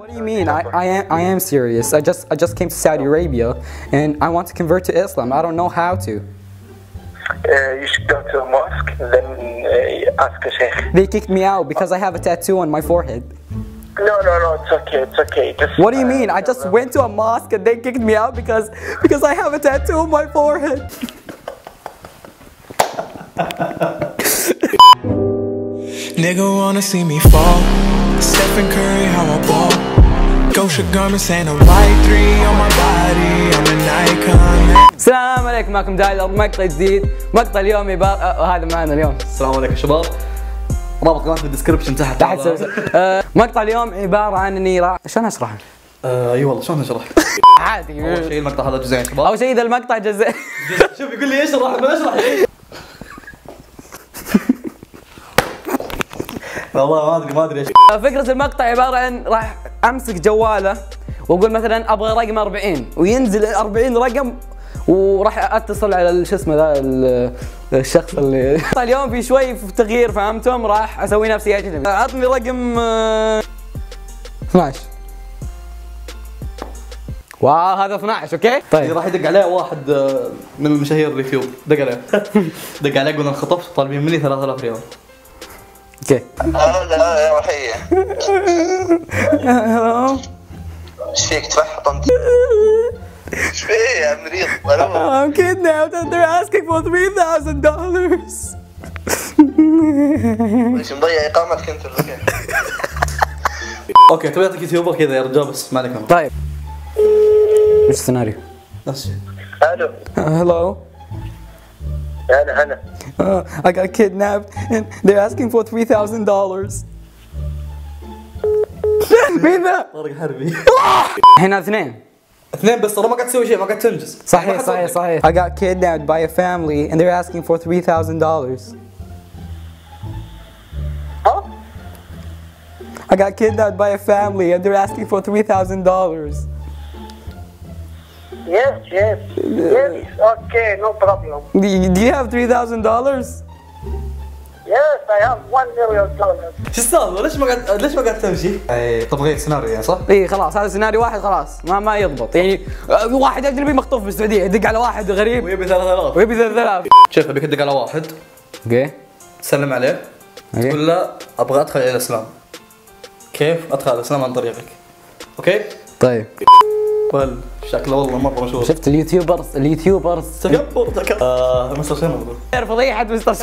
What do you mean? I am serious. I just came to Saudi Arabia and I want to convert to Islam. I don't know how to. You should go to a mosque, then ask a sheikh. They kicked me out because I have a tattoo on my forehead. No, it's okay. Just, What do you mean? I just went to a mosque and they kicked me out because I have a tattoo on my forehead. Nigga wanna see me fall. Stephen Curry, how I ball. Gosha garments and a white 3 on my body. I'm an icon. السلام عليكم، معكم دايلر، مقطع جديد. مقطع اليوم هذا معنا اليوم. السلام عليكم شباب. رابط قناتي بالدسكربشن تحت. مقطع اليوم عبارة عن اني راح شلون اشرح؟ اي والله شلون نشرح؟ عادي. اول شيء المقطع هذا جزئين شباب. اول شيء اذا المقطع جزء. شوف يقول لي اشرح ما اشرح. والله ما ادري ايش. فكرة المقطع عبارة عن راح امسك جواله واقول مثلا ابغى رقم 40 وينزل 40 رقم وراح اتصل على شو اسمه ذا الشخص اللي اليوم في شوي في تغيير، فهمتم؟ راح اسوي نفسي اجنبي. عطني رقم 12. واو هذا 12. اوكي طيب راح يدق عليه واحد من المشاهير اليوتيوب، دق عليه يقول انخطبت طالبين مني 3000 ريال. اوكي لا يا وحية. ايش فيك تفحط انت؟ ايش فيه يا مريض؟ I'm kidnapped and they're asking for $3,000. ايش مضيع اقامتك انت ولا اوكي تبي اعطيك يوتيوبر كذا يا رجال بس ما عليك. طيب ايش السيناريو؟ نفس الشيء. الو. Hello. هلا. I got kidnapped and they're asking for $3,000. مين ذا؟ طارق حربي. هنا اثنين بس ترى ما قاعد تسوي شيء، ما قاعد تنجز. صحيح. I got kidnapped by a family and they're asking for $3,000. Huh? I got kidnapped by a family and they're asking for $3,000. Yes. Okay, no problem. Do you have $3,000? Yes, I have $1 million. شو السالفه؟ ليش ما قاعد تمشي؟ طب غير سيناريو يعني صح؟ اي خلاص هذا سيناريو واحد خلاص ما يضبط يعني. واحد اجنبي مخطوف بالسعوديه يدق على واحد غريب ويبي 3000. ويبي 3000. شوف ابيك تدق على واحد اوكي تسلم عليه تقول له ابغى ادخل الى الاسلام. كيف ادخل الاسلام عن طريقك؟ اوكي؟ طيب شكله والله مره مشهور. شفت اليوتيوبرز تكبر مستر شنب. فضيحة مستر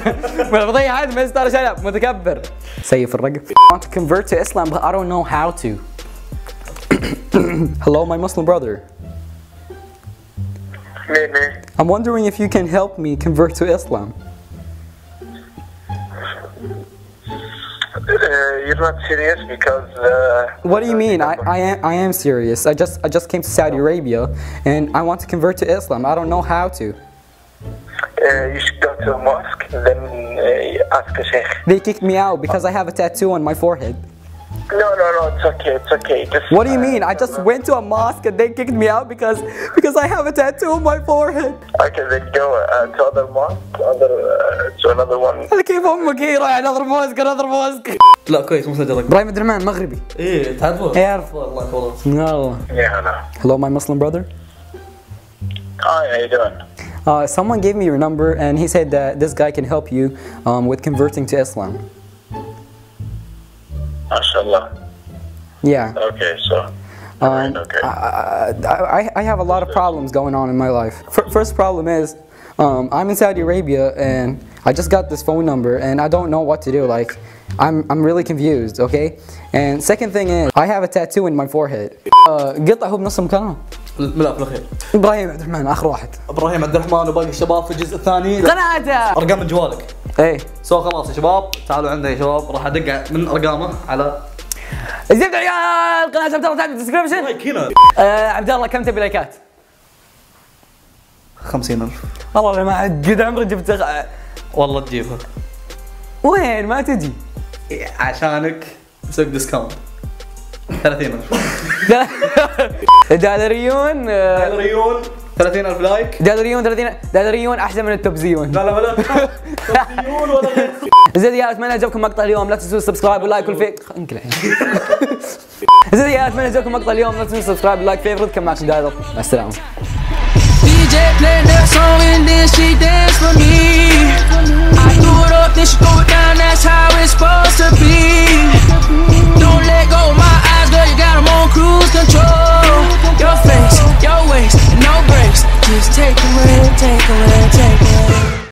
شنب متكبر. سيف الرقم. I want to convert to Islam but I don't know how to. Hello my Muslim brother. I'm wondering if you can help me convert to Islam. You're not serious because. What do you mean? I am serious. I just came to Saudi Arabia and I want to convert to Islam. I don't know how to. You should go to a mosque, then ask a sheikh. They kicked me out because I have a tattoo on my forehead. No, it's okay. Just. What do you mean? I just went to a mosque and they kicked me out because I have a tattoo on my forehead. Okay, then go to other mosque, to another one. كيف امك هي رايح نظر موسك. لا كويس مو مسجل رقم. ابراهيم عبد الرحمن مغربي. ايه تعرفه؟ يعرف والله خلاص. والله. Yeah, no. Hello my Muslim brother. Hi, how you doing? Someone gave me your number and he said that this guy can help you with converting to Islam. MashaAllah. Yeah. Okay, so. Alright, okay. I have a lot of problems going on in my life. First problem is I'm in Saudi Arabia and I just got this phone number and I don't know what to do. Like I'm really confused, okay? And second thing is I have a tattoo in my forehead. قطع هو بنص مكانه. لا في الأخير. ابراهيم عبد الرحمن اخر واحد. ابراهيم عبد الرحمن وباقي الشباب في الجزء الثاني. قناته. ارقام من جوالك. ايه. خلاص يا شباب تعالوا عندنا يا شباب راح ادق من ارقامه على زبد عيال قناة عبد الله تحت بالدسكربشن. لايك هنا. عبد الله كم تبي لايكات؟ 50,000. والله ما قد عمري جبت والله تجيبها. وين ما تجي؟ عشانك نسوي ديسكاونت 30,000. دولاريون 30,000 لايك. دولاريون احسن من التوبزيون. لا توبزيون ولا غير. زين يا اتمنى عجبكم مقطع اليوم، لا تنسوا السبسكرايب واللايك والفيك. انقلع زين اتمنى يعجبكم مقطع اليوم، لا تنسوا سبسكرايب لايك فيفرت. كان معكم دايلر، مع السلامه.